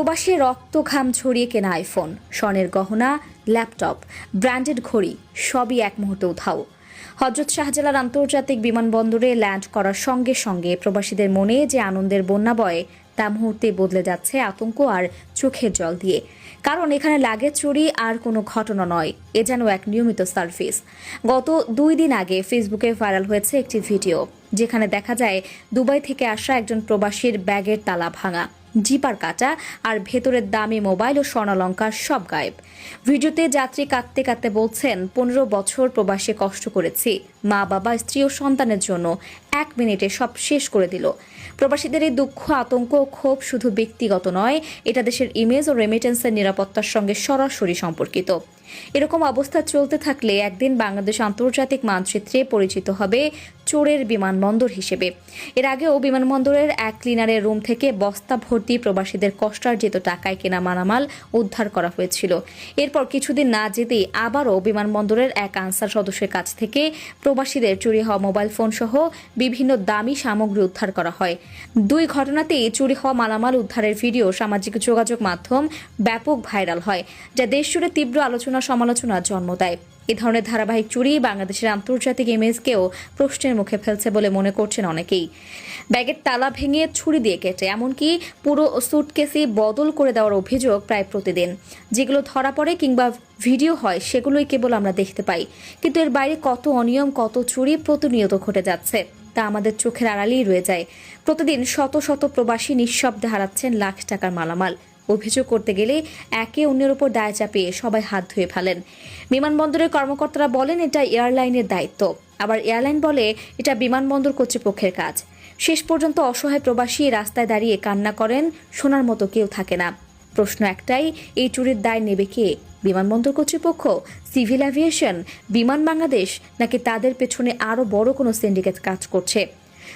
প্রবাসী রক্ত ঘাম ছড়িয়ে কেনা আইফোন, স্বর্ণের গহনা, ল্যাপটপ, ব্র্যান্ডেড ঘড়ি সবই এক মুহূর্তে উধাও। হযরত শাহজালাল আন্তর্জাতিক বিমানবন্দরে ল্যান্ড করার সঙ্গে সঙ্গে প্রবাসীদের মনে যে আনন্দের বন্যা বয় তা মুহূর্তে বদলে যাচ্ছে আতঙ্ক আর চোখের জল দিয়ে। কারণ এখানে লাগেজ চুরি আর কোনো ঘটনা নয়, এ যেন এক নিয়মিত সার্ভিস। গত 2 দিন আগে ফেসবুকে ভাইরাল হয়েছে একটি ভিডিও, যেখানে দেখা যায় দুবাই থেকে আসা একজন প্রবাসীর ব্যাগের তালা ভাঙা, জিপার কাটা আর ভেতরের দামি মোবাইল ও স্বর্ণালঙ্কার সব গায়েব। ভিডিওতে যাত্রী কাঁদতে কাঁদতে বলছেন, 15 বছর প্রবাসে কষ্ট করেছি, মা বাবা স্ত্রী ও সন্তানের জন্য 1 মিনিটে সব শেষ করে দিল। প্রবাসীদের এই দুঃখ, আতঙ্ক ও ক্ষোভ শুধু ব্যক্তিগত নয়, এটা দেশের ইমেজ ও রেমিটেন্সের নিরাপত্তার সঙ্গে সরাসরি সম্পর্কিত। এরকম অবস্থা চলতে থাকলে একদিন বাংলাদেশ আন্তর্জাতিক মানচিত্রে পরিচিত হবে চোরের বিমানবন্দর হিসেবে। এর আগেও বিমানবন্দরের এক ক্লিনারের রুম থেকে বস্তা ভর্তি প্রবাসীদের কষ্টার্জিত টাকায় কেনা মালামাল উদ্ধার করা হয়েছিল। এরপর কিছুদিন না যেতেই আবারও বিমানবন্দরের এক আনসার সদস্যের কাছ থেকে প্রবাসীদের চুরি হওয়া মোবাইল ফোন সহ বিভিন্ন দামি সামগ্রী উদ্ধার করা হয়। 2 ঘটনাতেই চুরি হওয়া মালামাল উদ্ধারের ভিডিও সামাজিক যোগাযোগ মাধ্যম ব্যাপক ভাইরাল হয়, যা দেশজুড়ে তীব্র আলোচনা সমালোচনার জন্ম দেয়। এ ধরনের ধারাবাহিক চুরি বাংলাদেশের আন্তর্জাতিক ইমেজকেও প্রশ্নের মুখে ফেলছে বলে মনে করছেন অনেকেই। ব্যাগের তালা ভেঙে ছুরি দিয়ে কেটে, এমনকি পুরো সুটকেসই বদল করে দেওয়ার অভিযোগ প্রায় প্রতিদিন। যেগুলো ধরা পড়ে কিংবা ভিডিও হয় সেগুলোই কেবল আমরা দেখতে পাই, কিন্তু এর বাইরে কত অনিয়ম, কত চুরি প্রতিনিয়ত ঘটে যাচ্ছে তা আমাদের চোখের আড়ালেই রয়ে যায়। প্রতিদিন শত শত প্রবাসী নিঃশব্দে হারাচ্ছেন লাখ টাকার মালামাল। অভিযোগ করতে গেলে একে অন্যের উপর দায় চাপিয়ে সবাই হাত ধুয়ে ফেলেন। বিমানবন্দরের কর্মকর্তারা বলেন এটা এয়ারলাইনের দায়িত্ব, আবার এয়ারলাইন বলে এটা বিমানবন্দর কর্তৃপক্ষের কাজ। শেষ পর্যন্ত অসহায় প্রবাসী রাস্তায় দাঁড়িয়ে কান্না করেন, শোনার মতো কেউ থাকে না। প্রশ্ন একটাই, এই চুরির দায় নেবে কে? বিমানবন্দর কর্তৃপক্ষ, সিভিল এভিয়েশন, বিমান বাংলাদেশ, নাকি তাদের পেছনে আরও বড় কোনো সিন্ডিকেট কাজ করছে?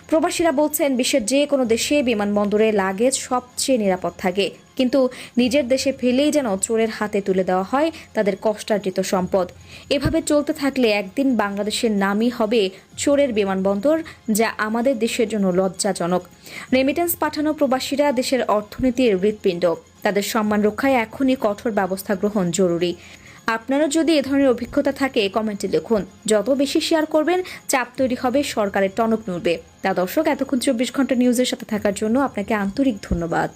প্রবাসীরা বলছেন, বিশ্বের যে কোনো দেশে বিমানবন্দরে লাগেজ সবচেয়ে নিরাপদ থাকে, কিন্তু নিজের দেশে ফেলেই যেন চোরের হাতে তুলে দেওয়া হয় তাদের কষ্টার্জিত সম্পদ। এভাবে চলতে থাকলে একদিন বাংলাদেশের নামই হবে চোরের বিমানবন্দর, যা আমাদের দেশের জন্য লজ্জাজনক। রেমিটেন্স পাঠানো প্রবাসীরা দেশের অর্থনীতির হৃৎপিণ্ড, তাদের সম্মান রক্ষায় এখনই কঠোর ব্যবস্থা গ্রহণ জরুরি। আপনারা যদি এ ধরনের অভিজ্ঞতা থাকে কমেন্টে লিখুন। যত বেশি শেয়ার করবেন, চাপ তৈরি হবে, সরকারের টনক নড়বে। তা দর্শক, এতক্ষণ 24 ঘন্টা নিউজের সাথে থাকার জন্য আপনাকে আন্তরিক ধন্যবাদ।